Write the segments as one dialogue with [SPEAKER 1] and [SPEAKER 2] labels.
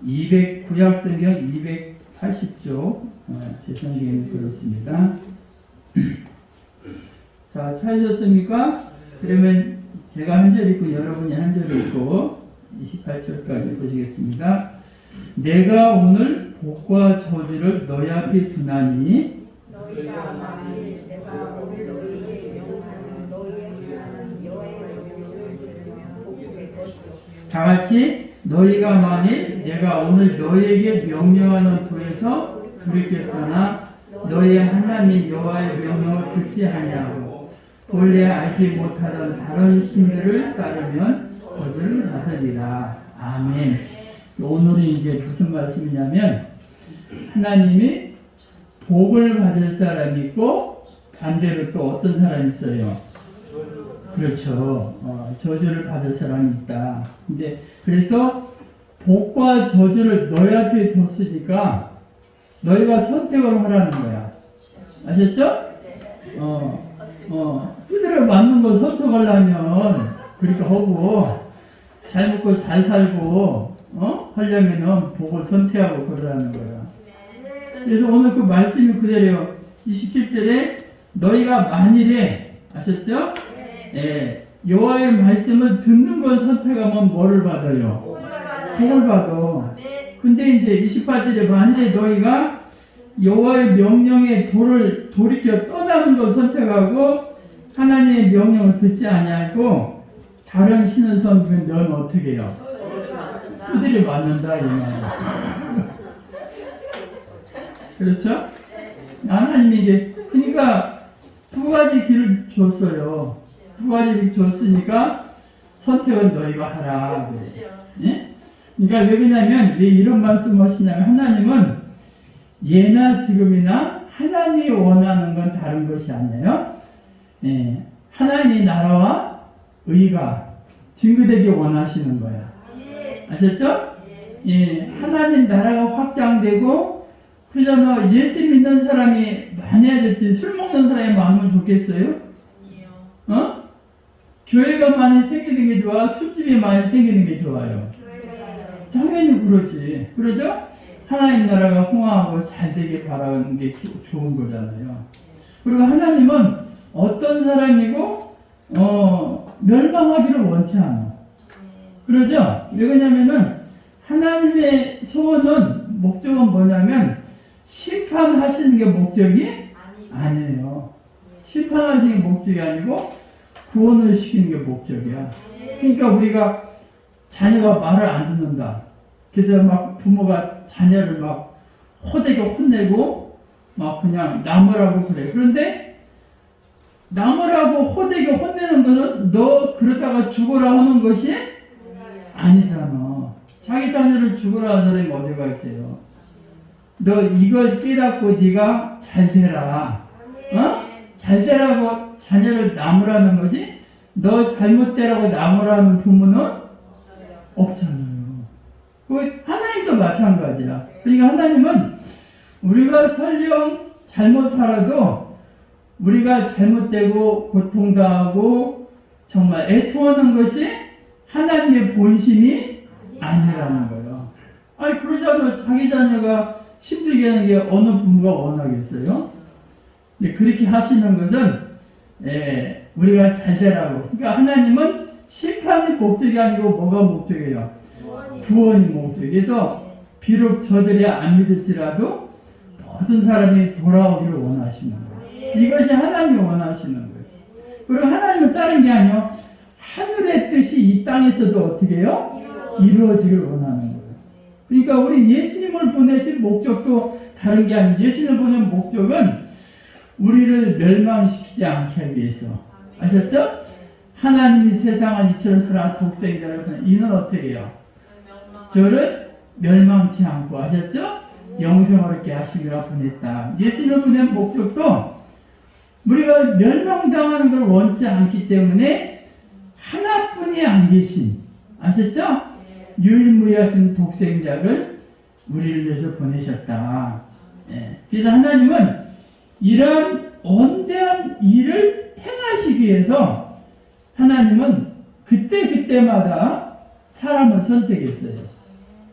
[SPEAKER 1] 구약성경 280쪽 제 성경에 그렇습니다. 자, 찾으셨습니까? 그러면 제가 한 절 읽고 여러분이 한 절 읽고 28절까지 보시겠습니다. 내가 오늘 복과 저주를 너희 앞에 두나니
[SPEAKER 2] 너희가 만일 내가 오늘 너희에게 명하는 너희의 하나님 여호와의 명령을 들으면 복이 될 것이요.
[SPEAKER 1] 다 같이 너희가 만일 내가 오늘 너희에게 명령하는 도에서 돌이켰거나 너희의 하나님 여호와의 명령을 듣지 아니하고 본래 알지 못하던 다른 신들을 따르면 거절 하리라. 아멘. 오늘은 이제 무슨 말씀이냐면 하나님이 복을 받을 사람이 있고 반대로 또 어떤 사람이 있어요? 그렇죠. 저주를 받을 사람이 있다. 근데 그래서 복과 저주를 너희 앞에 뒀으니까 너희가 선택을 하라는 거야. 아셨죠? 그대로 맞는 거 선택하려면 그렇게 하고 잘 먹고 잘 살고 하려면은 복을 선택하고 그러라는 거야. 그래서 오늘 그 말씀이 그대로요. 27절에 너희가 만일에 아셨죠? 예, 여호와의 말씀을 듣는 걸 선택하면 뭐를 받아요? 복을 받아. 근데 이제 28절에 만일에 너희가 여호와의 명령에 돌이켜 떠나는 걸 선택하고 하나님의 명령을 듣지 아니하고 다른 신을 섬기면 너는 어떻게 해요? 두드려 맞는다 이 말이야. 그렇죠? 하나님이 이제 그러니까 두 가지 길을 줬어요. 두 가지 길을 줬으니까 선택은 너희가 하라. 예? 그러니까 왜 그러냐면 왜 이런 말씀을 하시냐면 하나님은 예나 지금이나 하나님이 원하는 건 다른 것이 아니에요. 예, 하나님의 나라와 의가 증거되기 원하시는 거야. 아셨죠? 예, 하나님 나라가 확장되고 그러잖아. 예수 믿는 사람이 많아졌지 술 먹는 사람이 많으면 좋겠어요? 교회가 많이 생기는 게 좋아? 술집이 많이 생기는 게 좋아요? 당연히 그렇지. 그러죠? 하나님 나라가 흥황하고 잘 되길 바라는 게 좋은 거잖아요. 그리고 하나님은 어떤 사람이고 멸망하기를 원치 않아. 그러죠? 왜 그러냐면은 하나님의 소원은 목적은 뭐냐면 심판하시는 게 목적이 아니에요. 심판하시는 게 목적이 아니고 구원을 시키는 게 목적이야. 그러니까 우리가 자녀가 말을 안 듣는다. 그래서 막 부모가 자녀를 막 호되게 혼내고 막 그냥 나무라고 그래. 그런데 나무라고 호되게 혼내는 것은 너 그러다가 죽어라 하는 것이 아니잖아. 자기 자녀를 죽어라 하는 사람이 어디가 있어요? 너 이걸 깨닫고 네가 잘 되라. 잘 되라고 자녀를 나무라는 거지? 너 잘못되라고 나무라는 부모는 없잖아요. 하나님도 마찬가지야. 그러니까 하나님은 우리가 설령 잘못 살아도 우리가 잘못되고 고통당하고 정말 애통하는 것이 하나님의 본심이 아니라는 거예요. 아니 그러자도 자기 자녀가 힘들게 하는 게 어느 부모가 원하겠어요? 그렇게 하시는 것은 우리가 잘 되라고. 그러니까 하나님은 심판이 목적이 아니고 뭐가 목적이에요? 구원이 목적이에요. 그래서 비록 저들이 안 믿을지라도 모든 사람이 돌아오기를 원하시는 거예요. 이것이 하나님이 원하시는 거예요. 그리고 하나님은 다른 게 아니에요. 하늘의 뜻이 이 땅에서도 어떻게 해요? 이루어지길 원하는 거예요. 그러니까 우리 예수님을 보내신 목적도 다른 게 아니에요. 예수님을 보낸 목적은 우리를 멸망시키지 않게 하기 위해서. 아셨죠? 하나님이 세상을 이처럼 사랑한 독생자를 보내 이는 어떻게 해요? 저를 멸망치 않고 아셨죠? 영생을 얻게 하시기라 보냈다. 예수님을 보낸 목적도 우리가 멸망당하는 걸 원치 않기 때문에 하나뿐이 안 계신 아셨죠? 유일무이하신 독생자를 우리를 위해서 보내셨다. 그래서 하나님은 이러한 원대한 일을 행하시기 위해서 하나님은 그때마다 사람을 선택했어요.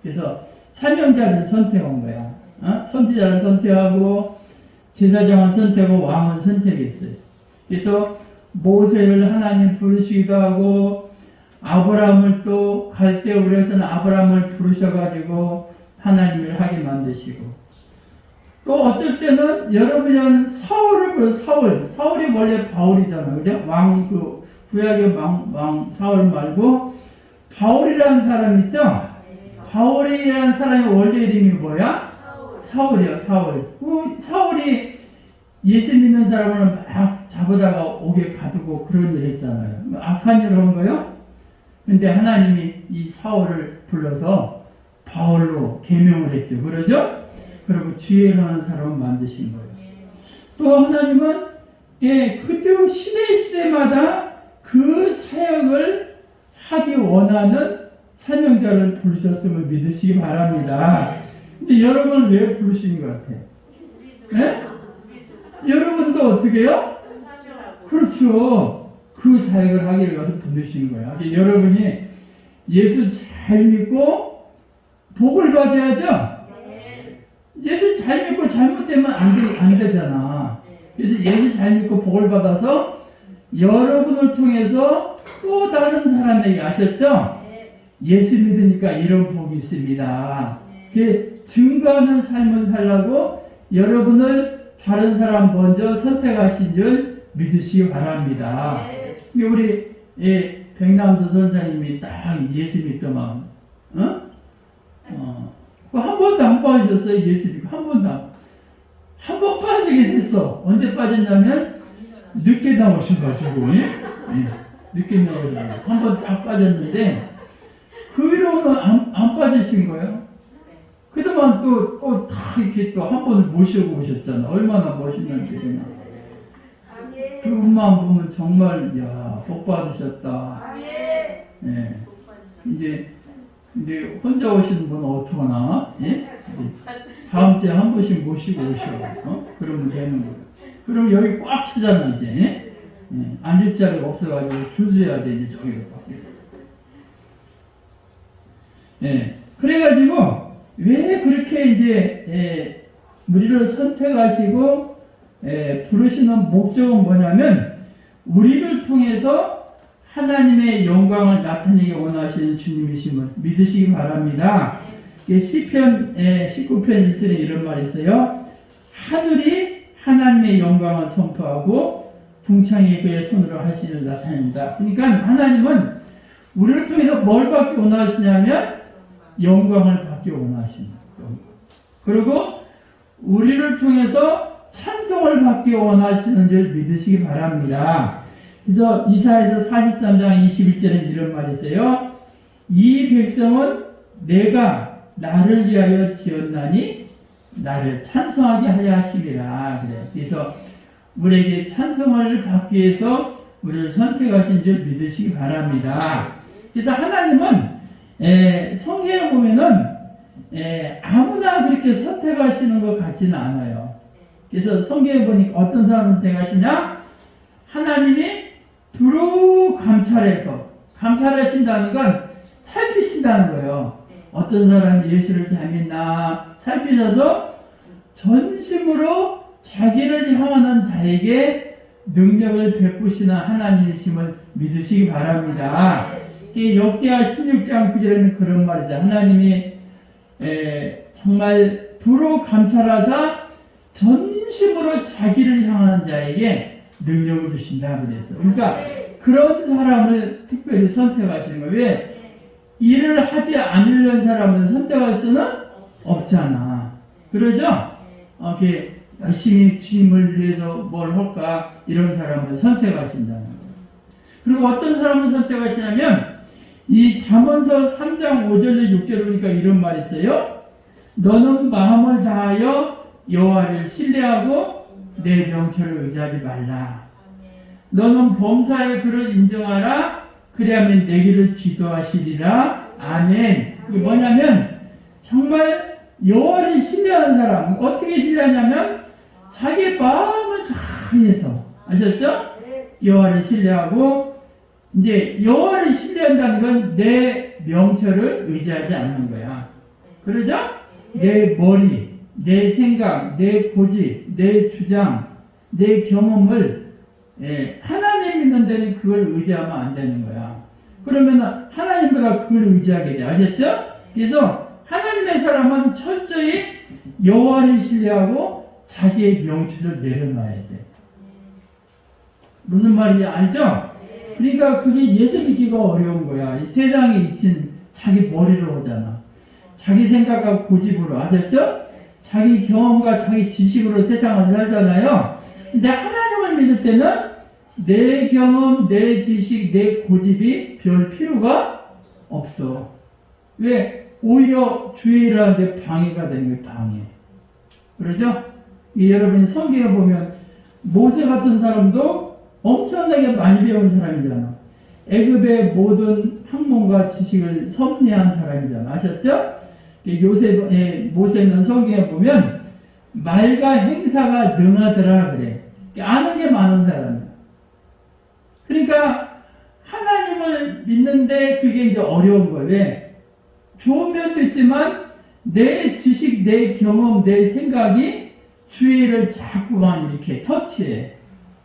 [SPEAKER 1] 그래서 사명자를 선택한 거야. 선지자를 선택하고 제사장을 선택하고 왕을 선택했어요. 그래서 모세를 하나님 부르시기도 하고 아브라함을 또 갈대우르에서는 아브라함을 부르셔가지고 하나님을 하게 만드시고 또 어떨 때는 여러분이 한 사울을 보여. 사울이 원래 바울이잖아요. 그죠? 구약의 왕 사울 말고 바울이라는 사람 있죠? 바울이라는 사람의 원래 이름이 뭐야? 사울이요, 사울. 사울이 예수 믿는 사람을 막 잡아다가 옥에 가두고 그런 일 했잖아요. 악한 일을 한 거요? 근데 하나님이 이 사울을 불러서 바울로 계명을 했죠. 그러죠? 그리고 지혜로운 사람을 만드신 거예요. 또 하나님은 그때 시대마다 그 사역을 하기 원하는 사명자를 부르셨음을 믿으시기 바랍니다. 근데 여러분을 왜 부르신 것 같아요? 네? 여러분도 어떻게 해요? 그렇죠. 그 사역을 하기 위해서 부르신 거야. 여러분이 예수 잘 믿고 복을 받아야죠? 예수 잘 믿고 잘못되면 안 되잖아. 그래서 예수 잘 믿고 복을 받아서 여러분을 통해서 또 다른 사람에게 아셨죠? 예수 믿으니까 이런 복이 있습니다. 증거하는 삶을 살라고 여러분을 다른 사람 먼저 선택하신 줄 믿으시기 바랍니다. 우리 백남주 선생님이 딱 예수 믿더만 한 번도 안 빠지셨어요. 예수 믿고 한 번도 한 번 빠지게 됐어. 언제 빠졌냐면 늦게 나오셔가지고 늦게 나오셔가지고 한 번 딱 빠졌는데 그 위로는 안 빠지신 거예요. 그동안 또 다 이렇게 또 한 번을 모시고 오셨잖아. 얼마나 멋있는지 그냥. 두 분만 보면 정말 복 받으셨다. 예. 이제 근데 혼자 오시는 분은 어떡하나? 예? 다음 주에 한 번씩 모시고 오셔. 그러면 되는 거예요. 그럼 여기 꽉 차잖아 이제. 예? 앉을 자리가 없어가지고 줄 서야 돼 이제 저기로 밖에서. 예. 그래가지고 왜 그렇게 이제 우리를 선택하시고 부르시는 목적은 뭐냐면 우리를 통해서 하나님의 영광을 나타내기 원하시는 주님이심을 믿으시기 바랍니다. 시편 19편 1절에 이런 말이 있어요. 하늘이 하나님의 영광을 선포하고 궁창이 그의 손으로 하시는 나타낸다. 그러니까 하나님은 우리를 통해서 뭘 받기 원하시냐면 영광을 받기 원하십니다. 그리고 우리를 통해서 찬송을 받기 원하시는 줄 믿으시기 바랍니다. 그래서 이사야서 43장 21절에 이런 말이 있어요. 이 백성은 내가 나를 위하여 지었나니 나를 찬송하게 하려 하심이라. 그래. 그래서 우리에게 찬송을 받기 위해서 우리를 선택하신 줄 믿으시기 바랍니다. 그래서 하나님은 성경에 보면은 아무나 그렇게 선택하시는 것 같지는 않아요. 그래서 성경에 보니까 어떤 사람을 선택하시냐? 하나님이 두루 감찰하신다는 건 살피신다는 거예요. 어떤 사람이 예수를 잘 믿나 살피셔서 전심으로 자기를 향하는 자에게 능력을 베푸시는 하나님이심을 믿으시기 바랍니다. 역대하 16장 9절에는 그런 말이 있어요. 하나님이 정말 두루 감찰하사 전심으로 자기를 향하는 자에게 능력을 주신다 그랬어. 그러니까 그런 사람을 특별히 선택하시는 거예요. 왜? 일을 하지 않으려는 사람을 선택할 수는 없잖아. 그러죠? 열심히 주님을 위해서 뭘 할까 이런 사람을 선택하신다는 거예요. 그리고 어떤 사람을 선택하시냐면 이 잠언서 3장 5절에 6절에 보니까 이런 말이 있어요. 너는 마음을 다하여 여호와를 신뢰하고 내 명철을 의지하지 말라. 너는 범사의 그를 인정하라. 그리하면 내 길을 지도하시리라. 아멘. 이게 뭐냐면 정말 여호와를 신뢰하는 사람 어떻게 신뢰하냐면 자기 마음을 다해서 아셨죠? 여호와를 신뢰하고 이제 여호와를 신뢰한다는 건 내 명철을 의지하지 않는 거야. 그러죠? 내 머리, 내 생각, 내 고집, 내 주장, 내 경험을 하나님 믿는 데는 그걸 의지하면 안 되는 거야. 그러면 하나님보다 그걸 의지하게 돼. 아셨죠? 그래서 하나님의 사람은 철저히 여호와를 신뢰하고 자기의 명철을 내려놔야 돼. 무슨 말인지 알죠? 그러니까 그게 예수 믿기가 어려운 거야. 이 세상에 미친 자기 머리로 오잖아. 자기 생각과 고집으로. 아셨죠? 자기 경험과 자기 지식으로 세상을 살잖아요. 근데 하나님을 믿을 때는 내 경험, 내 지식, 내 고집이 별 필요가 없어. 왜? 오히려 주의 일을 하는데 방해가 되는 거예요. 방해. 그러죠? 여러분이 성경에 보면 모세 같은 사람도 엄청나게 많이 배운 사람이잖아. 애굽의 모든 학문과 지식을 섭리한 사람이잖아. 아셨죠? 모세는 성경에 보면 말과 행사가 능하더라 그래. 아는 게 많은 사람이야. 그러니까 하나님을 믿는데 그게 이제 어려운 거예요. 왜? 좋은 면도 있지만 내 지식, 내 경험, 내 생각이 주의를 자꾸만 이렇게 터치해.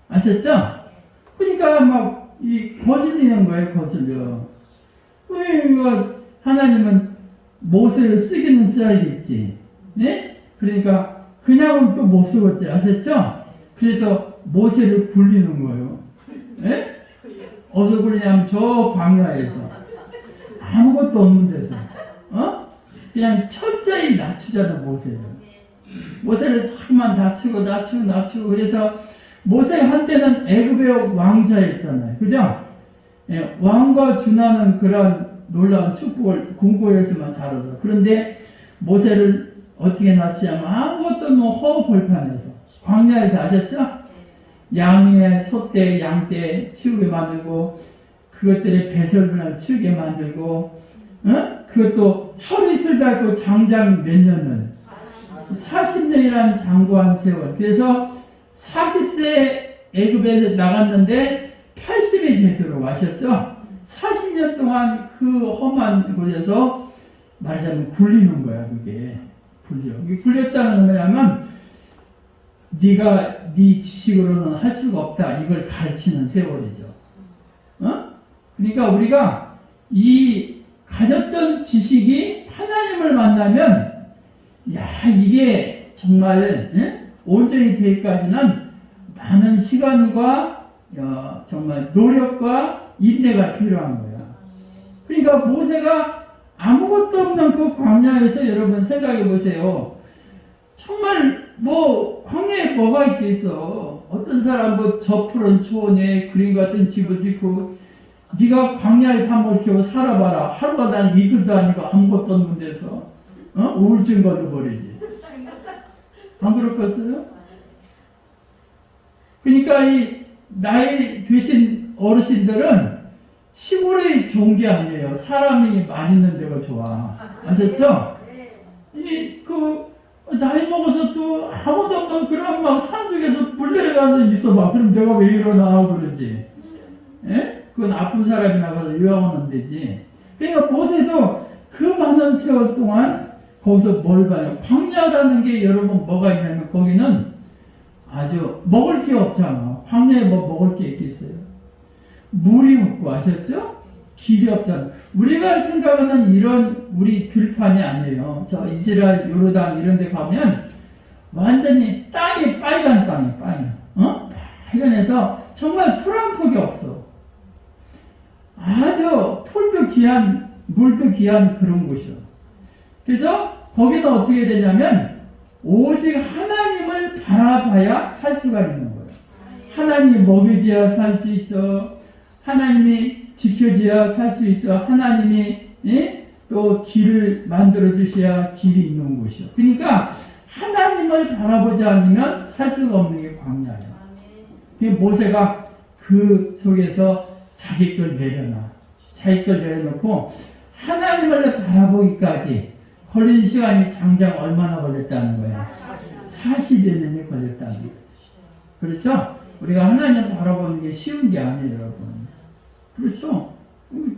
[SPEAKER 1] 아셨죠? 그러니까 막 이 거슬리는 거예요. 거슬려. 그러니까 하나님은 모세를 쓰기는 써야겠지. 네? 그러니까 그냥은 또 못 쓰겠지. 아셨죠? 그래서 모세를 굴리는 거예요. 네? 어디서 굴리냐면 저 광야에서 아무것도 없는 데서 그냥 철저히 낮추잖아. 모세를 자꾸만 낮추고 그래서 모세가 한때는 애굽의 왕자였잖아요. 그죠? 예, 왕과 준하는 그런 놀라운 축복을 궁고에서만 자라서. 그런데 모세를 어떻게 낳치냐면 아무것도 허벌판에서 광야에서. 아셨죠? 양의 소떼, 양떼 치우게 만들고 그것들의 배설분을 치우게 만들고 그것도 하루 이틀 닳고 장장 몇 년을 40년이라는 장구한 세월. 그래서 40세 애굽에 나갔는데 80이 되도록. 아셨죠? 40년 동안 그 험한 곳에서 말하자면 굴리는 거야. 그게 굴렸다는 건 뭐냐면 네가 네 지식으로는 할 수가 없다. 이걸 가르치는 세월이죠. 그러니까 우리가 이 가졌던 지식이 하나님을 만나면 이게 정말 온전히 되기까지는 많은 시간과 정말 노력과 인내가 필요한 거야. 그러니까 모세가 아무것도 없는 그 광야에서 여러분 생각해 보세요. 정말 광야에 뭐가 있겠어. 어떤 사람 저 푸른 초원에 그림 같은 집을 짓고 네가 광야에서 한번 이렇게 살아봐라. 하루가 난 이틀도 아니고 아무것도 없는 데서 우울증 걸려버리지. 안 그렇겠어요? 그러니까 이 나이 드신 어르신들은 시골의 좋은 게 아니에요. 사람이 많이 있는 데가 좋아. 아셨죠? 나이 먹어서 또 아무도 없는 그런 막 산속에서 물 내려가는 데 있어봐. 그럼 내가 왜 이러나 그러지. 예? 그건 아픈 사람이 나가서 요양원은 되지. 그러니까 모세도 그 많은 세월 동안 거기서 뭘 봐요? 광야라는 게 여러분 뭐가 있냐면 거기는 아주 먹을 게 없잖아. 광야에 먹을 게 있겠어요? 물이 없고. 아셨죠? 길이 없잖아. 우리가 생각하는 이런 우리 들판이 아니에요. 저 이스라엘 요르단 이런 데 가면 완전히 땅이 빨간 땅이 빨간해서 정말 풀 한 폭이 없어. 아주 풀도 귀한 물도 귀한 그런 곳이요. 그래서 거기는 어떻게 되냐면 오직 하나님을 바라봐야 살 수가 있는 거예요. 하나님이 먹여줘야 살 수 있죠. 하나님이 지켜줘야 살 수 있죠. 하나님이 또 길을 만들어 주셔야 길이 있는 곳이요. 그러니까 하나님을 바라보지 않으면 살 수가 없는 게 광야예요. 모세가 그 속에서 자기 걸 내려놓고 하나님을 바라보기까지 걸린 시간이 장장 얼마나 걸렸다는 거야? 40여 년이 걸렸다는 거죠. 그렇죠? 우리가 하나님을 바라보는 게 쉬운 게 아니에요, 여러분. 그렇죠?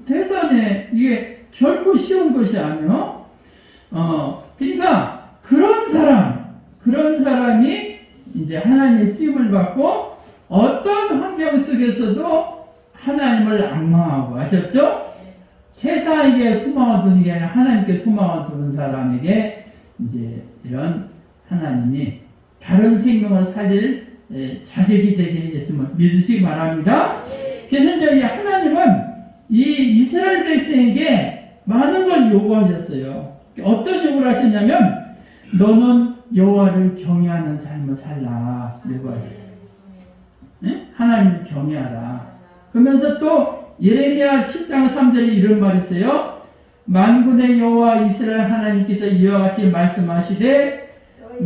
[SPEAKER 1] 대단해. 이게 결코 쉬운 것이 아니요. 그러니까 그런 사람이 이제 하나님의 쓰임을 받고 어떤 환경 속에서도 하나님을 앙망하고 아셨죠? 세상에게 소망을 두는 게 아니라 하나님께 소망을 두는 사람에게 이제 이런 하나님이 다른 생명을 살릴 자격이 되게 했음을 믿으시기 바랍니다. 그래서 저희 하나님은 이 이스라엘 백성에게 많은 걸 요구하셨어요. 어떤 요구를 하셨냐면 너는 여호와를 경외하는 삶을 살라 요구하셨어요. 네? 하나님을 경외하라. 그러면서 또 예레미야 7장 3절에 이런 말이 있어요. 만군의 여호와 이스라엘 하나님께서 이와 같이 말씀하시되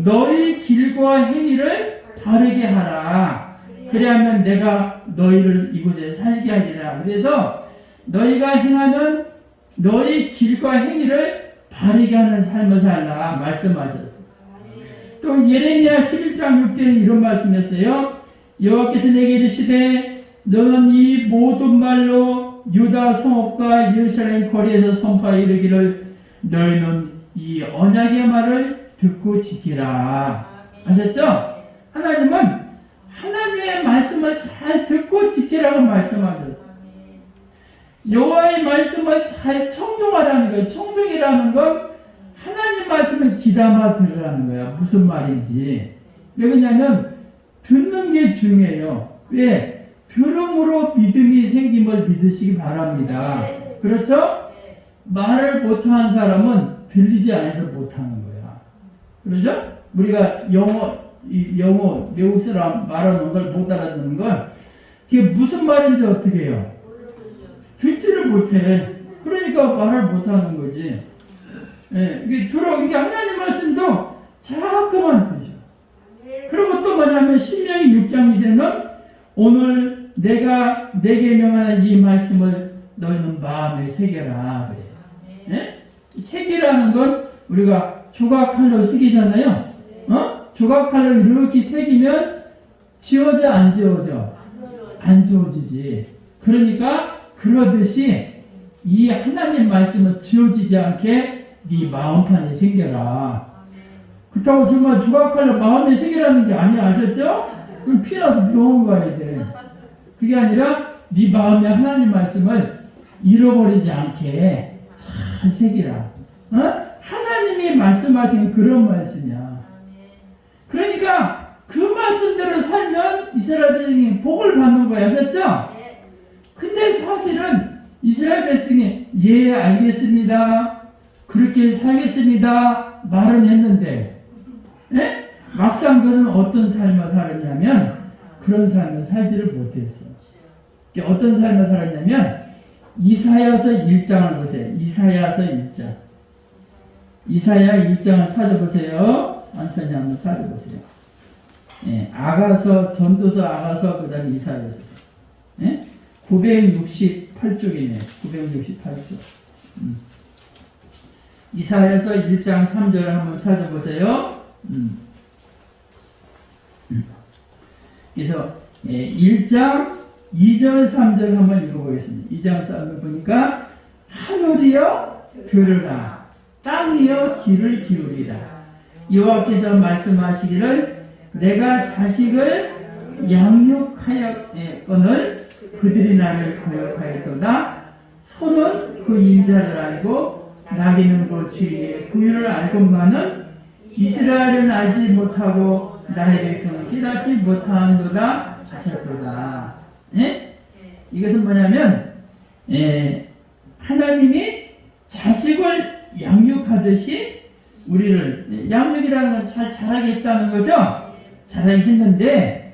[SPEAKER 1] 너희 길과 행위를 바르게 하라. 그리하면 내가 너희를 이곳에 살게 하리라. 그래서 너희가 행하는 너희 길과 행위를 바르게 하는 삶을 살라 말씀하셨어요. 또 예레미야 11장 6절에 이런 말씀했어요. 여호와께서 내게 이르시되 너는 이 모든 말로 유다 성읍과 예루살렘 거리에서 선포하여 이르기를 너희는 이 언약의 말을 듣고 지키라. 아셨죠? 하나님은 하나님의 말씀을 잘 듣고 지키라고 말씀하셨어요. 여호와의 말씀을 잘 청종하라는 거예요. 청종이라는 건 하나님 말씀을 귀담아 들으라는 거예요. 무슨 말인지. 왜 그러냐면 듣는 게 중요해요. 왜? 들음으로 믿음이 생김을 믿으시기 바랍니다. 그렇죠? 말을 못하는 사람은 들리지 않아서 못하는 거야. 그렇죠? 우리가 영어 외국 사람 말하는 걸 못 알아듣는 건 그게 무슨 말인지 어떻게 해요? 듣지를 못해. 그러니까 말을 못하는 거지. 이게 이게 하나님 말씀도 자꾸만 들으셔. 그리고 또 뭐냐면 신명기 6장 2절은 오늘 내가 내게 명하는 이 말씀을 너희는 마음에 새겨라. 그래요. 새기라는 건 우리가 조각칼로 새기잖아요. 조각칼로 이렇게 새기면 지워져 안 지워져? 안 지워지지. 그러니까 그러듯이 이 하나님 말씀은 지워지지 않게 네 마음판에 새겨라. 그렇다고 정말 조각칼로 마음에 새기라는 게 아니야. 아셨죠? 그럼 피나서 병원 가야 돼. 그게 아니라 네 마음에 하나님 말씀을 잃어버리지 않게 잘 새기라. 하나님이 말씀하신 그런 말씀이야. 그러니까 그 말씀대로 살면 이스라엘 백성이 복을 받는 거야. 아셨죠? 근데 사실은 이스라엘 백성이 예 알겠습니다. 그렇게 살겠습니다. 말은 했는데 막상 그는 어떤 삶을 살았냐면 그런 삶을 살지를 못했어. 어떤 삶을 살았냐면 이사야서 1장을 보세요. 이사야서 1장. 이사야 1장을 찾아보세요. 천천히 한번 찾아보세요. 전도서 아가서 그 다음에 이사야서. 968쪽이네. 968쪽. 이사야서 1장 3절을 한번 찾아보세요. 그래서 1장 2절 3절 한번 읽어보겠습니다. 2장 3절 보니까 하늘이여 들으라 땅이여 귀를 기울이라 여호와께서 말씀하시기를 내가 자식을 양육하였거늘 그들이 나를 거역하였도다 손은 그 인자를 알고 나귀는 그 주인의 구유를 알건만은 이스라엘은 알지 못하고 나의 백성은 깨닫지 못하는도다 하셨도다. 이것은 뭐냐면 하나님이 자식을 양육하듯이 우리를 양육이라는 건 잘 자라겠다는 거죠. 자라게 했는데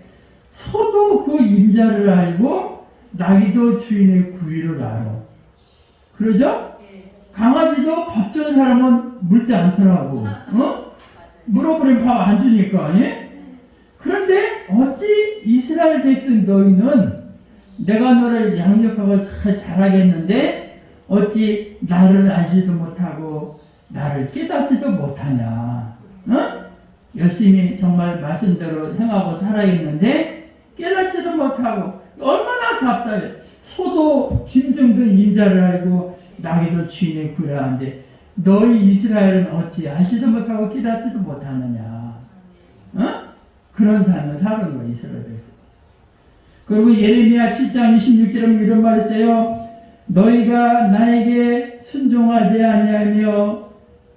[SPEAKER 1] 소도 그 임자를 알고 나귀도 주인의 구유를 알아. 그러죠? 강아지도 밥 주는 사람은 물지 않더라고. 물어보면 밥 안 주니까. 그런데 어찌 이스라엘 백성 너희는 내가 너를 양육하고 잘 자라겠는데 어찌 나를 알지도 못하고 나를 깨닫지도 못하냐. 열심히 정말 말씀대로 행하고 살아야겠는데 깨닫지도 못하고 얼마나 답답해. 소도 짐승도 임자를 알고 나귀도 주인의 구유를 아는데 너희 이스라엘은 어찌 알지도 못하고 깨닫지도 못하느냐. 그런 삶을 사는 거예요, 이스라엘 백성. 그리고 예레미야 7장 26절에 이런 말을 써요. 너희가 나에게 순종하지 아니하며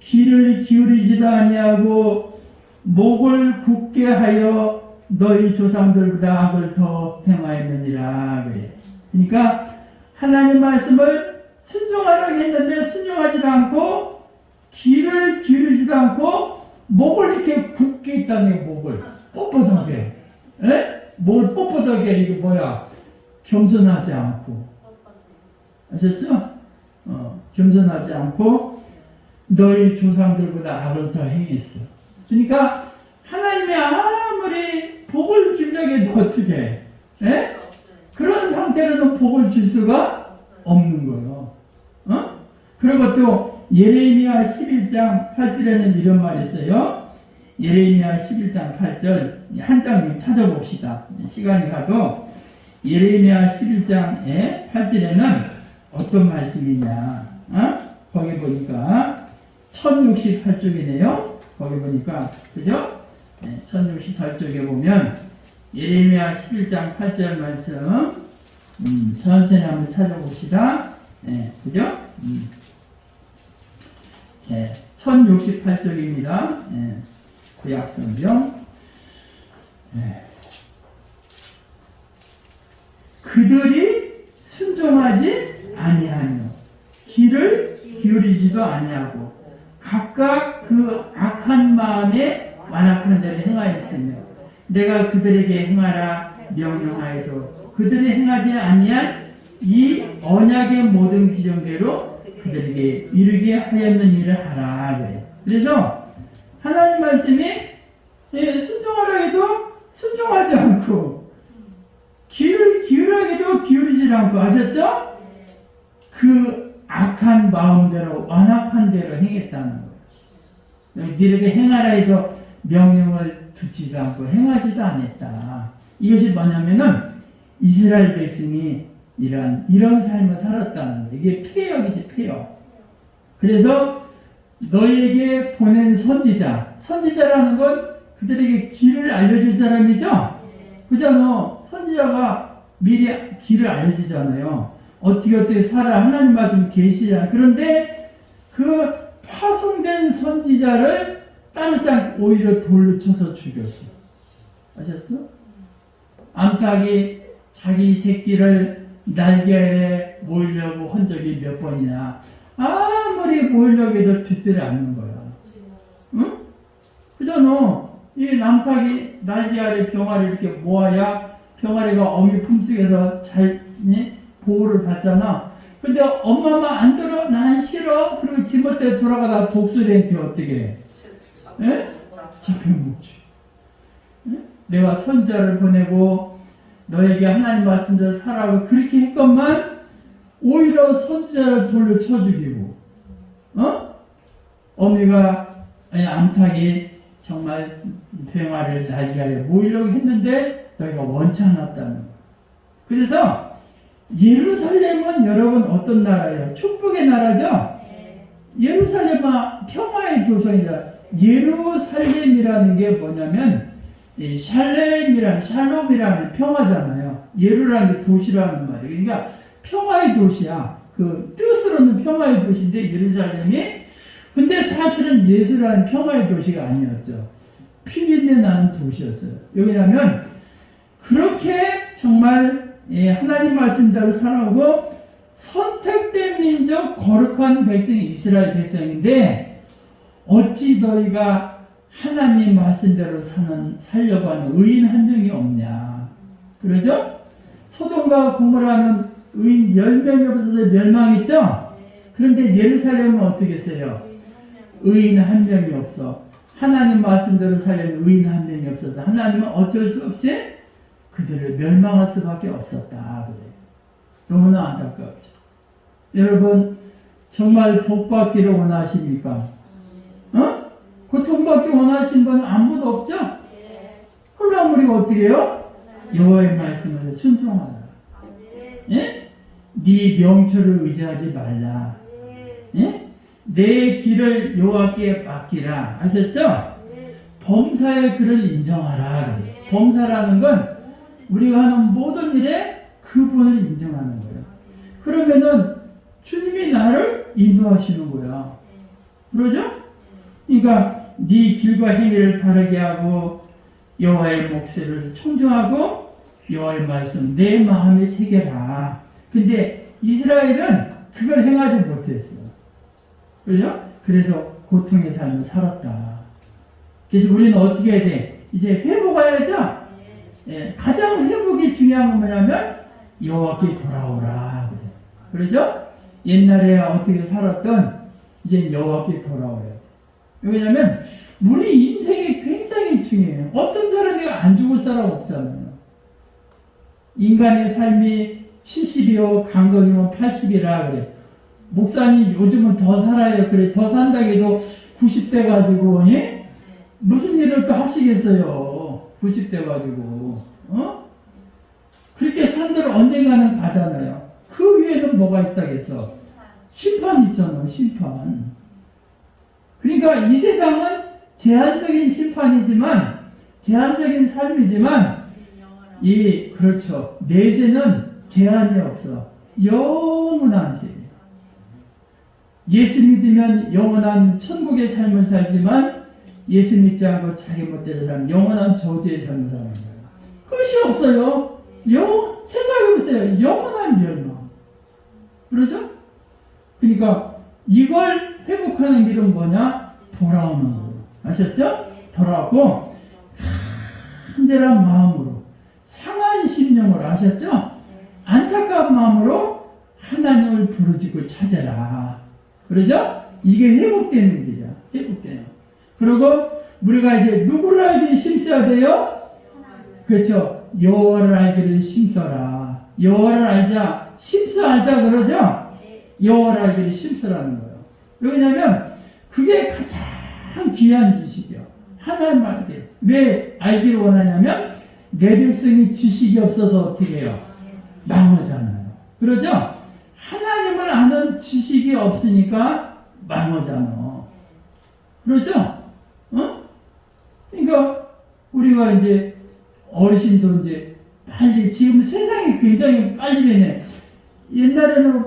[SPEAKER 1] 귀를 기울이지도 아니하고 목을 굳게 하여 너희 조상들보다 악을 더 행하였느니라. 그래. 그러니까 하나님 말씀을 순종하라고 했는데 순종하지도 않고 귀를 기울이지도 않고 목을 이렇게 굳게 있다는 게 목을 뻣뻣하게. 목을 뻣뻣하게 이게 뭐야? 겸손하지 않고. 아셨죠? 겸손하지 않고 너희 조상들보다 악을 더 행했어. 그러니까 하나님이 아무리 복을 주려고 해도 어떻게 해? 그런 상태로는 복을 줄 수가 없는 거예요. 그리고 또 예레미야 11장 8절에는 이런 말이 있어요. 예레미야 11장 8절 한 장 찾아봅시다. 시간이 가도 예레미야 11장의 8절에는 어떤 말씀이냐. 거기 보니까 1068쪽이네요. 거기 보니까 그죠? 1068쪽에 보면 예레미야 11장 8절 말씀 천천히 한번 찾아봅시다. 그죠? 1068쪽입니다. 구약성경. 그들이 순종하지 아니하며 귀를 기울이지도 아니하고 각각 그 악한 마음에 완악한 대로 행하였으며 내가 그들에게 행하라 명령하여도 그들이 행하지 아니한 이 언약의 모든 규정대로 그들에게 이르게 하였는 일을 하라. 그래. 그래서 하나님 말씀이 순종하라 해도 순종하지 않고 귀를 기울이라 해도 기울이지 않고 아셨죠? 그 악한 마음대로 완악한 대로 행했다는 거예요. 너에게 행하라 해도 명령을 듣지도 않고 행하지도 않았다. 이것이 뭐냐면은 이스라엘 백성이 이런 삶을 살았다는 거예요. 이게 폐역이지, 폐역. 그래서 너에게 보낸 선지자라는 건 그들에게 길을 알려줄 사람이죠? 그잖아. 선지자가 미리 길을 알려주잖아요. 어떻게 살아. 하나님 말씀 계시잖아요. 그런데 그 파송된 선지자를 따르지 않고 오히려 돌로 쳐서 죽였어. 아셨죠? 암탉이 자기 새끼를 날개에 모으려고 한 적이 몇 번이나 아무리 모으려고 해도 듣지를 않는 거야. 응? 그잖아. 이 암탉이 날개 아래 병아리를 이렇게 모아야 병아리가 어미 품속에서 잘 보호를 받잖아. 근데 엄마만 안 들어? 난 싫어. 그리고 지멋대로 돌아가다 독수리한테 어떻게 해? 잡혀먹지. 내가 선지자를 보내고 너에게 하나님 말씀대로 살아고 그렇게 했건만 오히려 선지자를 돌로 쳐 죽이고 암탉이 정말 병아리를 날개에 모으려고 했는데 너희가 원치 않았다는 거예요. 그래서 예루살렘은 여러분 어떤 나라예요? 축복의 나라죠? 예루살렘은 평화의 조성이다. 예루살렘이라는 게 뭐냐면 샬롬이라는 평화잖아요. 예루라는 게 도시라는 말이에요. 그러니까 평화의 도시야. 그 뜻으로는 평화의 도시인데 예루살렘이 근데 사실은 예수라는 평화의 도시가 아니었죠. 피비린내 나는 도시였어요. 왜냐하면 그렇게 정말 하나님 말씀대로 살아오고 선택된 민족 거룩한 백성이 이스라엘 백성인데 어찌 너희가 하나님 말씀대로 살려고 하는 의인 한 명이 없냐. 그러죠? 소돔과 고모라는 의인 10명이 없어서 멸망했죠? 그런데 예루살렘은 어떻게 했어요? 의인 한 명이 없어. 하나님 말씀대로 살려는 의인 한 명이 없어서 하나님은 어쩔 수 없이 그들을 멸망할 수밖에 없었다. 그래. 너무나 안타깝죠. 여러분 정말 복받기를 원하십니까? 고통받기 원하시는 분은 아무도 없죠? 그럼 우리가 어떻게 해요? 여호와의 말씀을 순종하라. 예? 네 명철을 의지하지 말라. 예? 내 길을 여호와께 맡기라. 아셨죠? 범사의 그를 인정하라. 범사라는 건 우리가 하는 모든 일에 그분을 인정하는 거예요. 그러면은 주님이 나를 인도하시는 거야. 그러죠? 그러니까 네 길과 행위를 바르게 하고 여호와의 목소리를 청종하고 여호와의 말씀 내 마음에 새겨라. 근데 이스라엘은 그걸 행하지 못했어. 그죠? 그래서 고통의 삶을 살았다. 그래서 우리는 어떻게 해야 돼? 이제 회복해야죠? 예, 가장 회복이 중요한 건 뭐냐면 여호와께 돌아오라. 그러죠? 옛날에 어떻게 살았던 이제 여호와께 돌아와요. 왜냐면 우리 인생이 굉장히 중요해요. 어떤 사람이 안 죽을 사람 없잖아요. 인간의 삶이 70이요 강건이면 80이라 그래. 목사님 요즘은 더 살아요. 그래 더 산다고 해도 90대 가지고 예? 무슨 일을 또 하시겠어요. 90대 가지고 그렇게 산들 언젠가는 가잖아요. 그 위에는 뭐가 있다겠어? 심판 있잖아. 심판. 그러니까 이 세상은 제한적인 심판이지만 제한적인 삶이지만 그렇죠. 내세는 제한이 없어. 영원한 세계. 예수 믿으면 영원한 천국의 삶을 살지만 예수 믿지 않고 자기 멋대로 사는 영원한 저주의 삶을 사는 거예요. 끝이 없어요. 생각해보세요. 영원한 멸망. 그러죠? 그러니까 이걸 회복하는 길은 뭐냐? 돌아오는 거예요. 아셨죠? 돌아오고 간절한 마음으로 상한 심령으로 아셨죠? 안타까운 마음으로 하나님을 부르짖고 찾아라. 그러죠? 이게 회복되는 길이야. 회복돼요. 그리고 우리가 이제 누구를 알기를 힘써야 돼요? 그렇죠. 여호와를 알기를 힘써라. 여호와를 알자. 힘써 알자 그러죠? 여호와를 알기를 힘써라는 거예요. 왜냐하면 그게 가장 귀한 지식이요. 하나님 알기를. 왜 알기를 원하냐면 내 백성이 지식이 없어서 어떻게 해요? 망하잖아요. 그러죠? 하나님을 아는 지식이 없으니까 망하잖아. 그렇죠? 그러니까 우리가 이제 어르신도 이제 빨리 지금 세상이 굉장히 빨리 변해. 옛날에는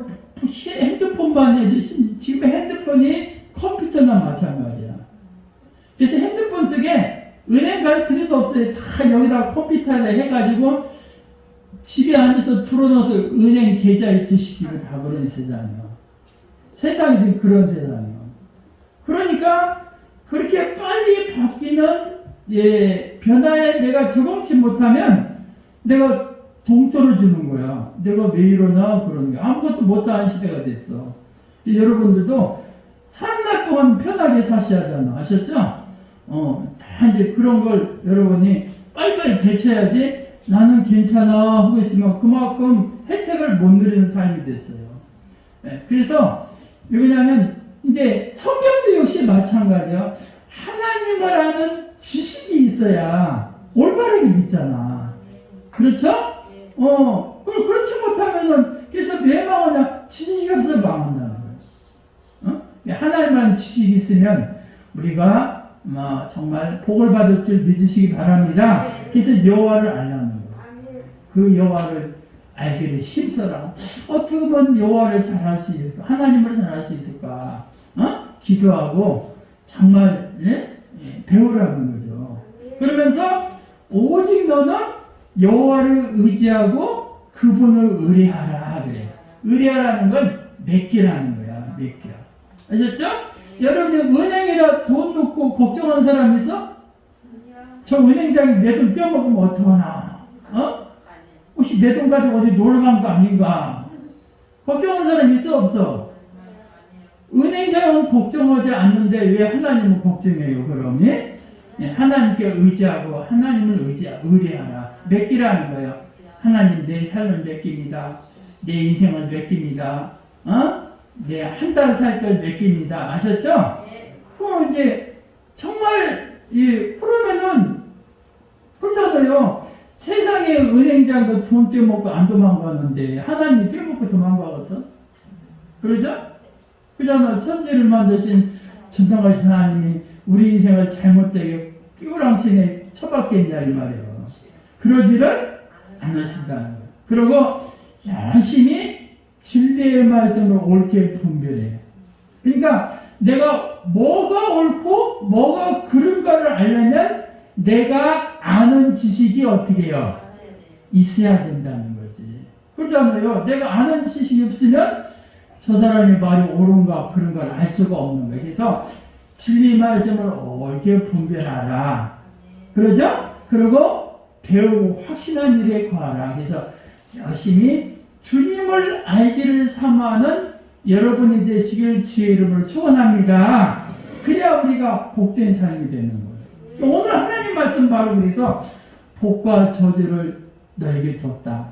[SPEAKER 1] 핸드폰만 해도 지금 핸드폰이 컴퓨터나 마찬가지야. 그래서 핸드폰 속에 은행 갈 필요도 없어요. 다 여기다 컴퓨터에 해가지고 집에 앉아서 풀어넣어서 은행 계좌 이체시키고 다 그런 세상이에요. 세상이 지금 그런 세상이에요. 그러니까 그렇게 빨리 바뀌는 변화에 내가 적응치 못하면 내가 동토를 주는 거야. 내가 왜 이러나 그러는 거야. 아무것도 못하는 시대가 됐어. 여러분들도 산날 동안 편하게 사셔야잖아. 아셨죠? 다 이제 그런 걸 여러분이 빨리빨리 대처해야지 나는 괜찮아 하고 있으면 그만큼 혜택을 못 누리는 삶이 됐어요. 네, 그래서 왜냐하면 이제 성경도 역시 마찬가지야. 하나님을 아는 지식이 있어야 올바르게 믿잖아. 그렇죠? 그렇지 못하면은 그래서 왜 망하냐? 지식이 없어서 망한다는 거예요. 하나님만 지식이 있으면 우리가 정말 복을 받을 줄 믿으시기 바랍니다. 그래서 여호와를 알라는 거예요. 그 여호와를 알기를 힘써라. 어떻게 하면 여호와를 잘할 수 있을까? 하나님을 잘할 수 있을까? 기도하고 정말 배우라는 거죠. 그러면서 오직 너는 여호와를 의지하고 그분을 의뢰하라 그래. 의뢰하라는 건 맡기라는 거야. 맡기라. 아셨죠? 여러분이 은행에다 돈 넣고 걱정하는 사람 있어? 저 은행장이 내 돈 떼어먹으면 어떡하나? 혹시 내 돈 가지고 어디 놀러 간 거 아닌가? 걱정하는 사람 있어 없어? 은행장은 걱정하지 않는데 왜 하나님은 걱정해요? 그럼 하나님께 의지하고 하나님을 의뢰하라. 맡기라는 거예요. 하나님 내 삶을 맡깁니다. 내 인생을 맡깁니다. 내 한 달 살 걸 맡깁니다. 아셨죠? 그럼 이제 정말 그러면은 그렇잖아요. 세상에 은행장도 돈 떼먹고 안 도망가는데 하나님이 떼먹고 도망가겠어? 그러죠? 그러나 천지를 만드신 전능하신 하나님이 우리 인생을 잘못되게 끼우랑치게 쳐박겠냐 이 말이에요. 그러지를 않으신다는 거예요. 그리고 열심히 진리의 말씀을 옳게 분별해요. 그러니까 내가 뭐가 옳고 뭐가 그른가를 알려면 내가 아는 지식이 어떻게 해요? 있어야 된다는 거지. 그렇잖아요. 내가 아는 지식이 없으면 저 사람의 말이 옳은가 그른가를 알 수가 없는 거예요. 그래서 진리 말씀을 옳게 분별하라. 그러죠? 그리고 배우고 확신한 일에 거하라. 그래서 열심히 주님을 알기를 사모하는 여러분이 되시길 주의 이름으로 축원합니다. 그래야 우리가 복된 삶이 되는 거예요. 오늘 하나님 말씀 바로 그래서 복과 저주를 너에게 줬다.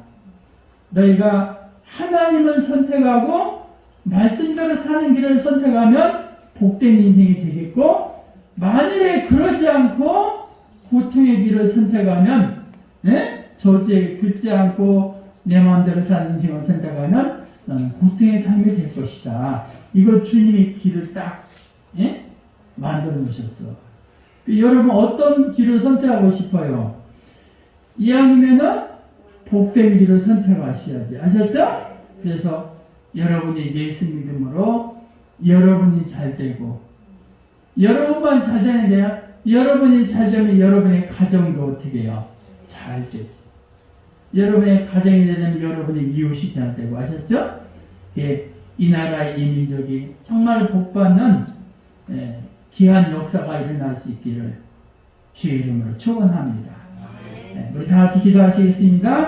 [SPEAKER 1] 너희가 하나님을 선택하고 말씀대로 사는 길을 선택하면 복된 인생이 되겠고, 만일에 그러지 않고 고통의 길을 선택하면, 저주에 듣지 않고 내 마음대로 사는 인생을 선택하면 너는 고통의 삶이 될 것이다. 이거 주님이 길을 딱 만들어 놓으셨어. 여러분 어떤 길을 선택하고 싶어요? 이왕이면은 복된 길을 선택하셔야지. 아셨죠? 그래서 여러분이 예수 믿음으로 여러분이 잘 되고, 여러분만 잘 되는 게 아니라 여러분이 잘 되면 여러분의 가정도 어떻게 해요? 잘 되지. 여러분의 가정이 되면 여러분의 이웃이 잘 되고, 아셨죠? 이 나라의 이 민족이 정말 복받는 귀한 역사가 일어날 수 있기를 주의 이름으로 축원합니다. 우리 다 같이 기도하시겠습니다.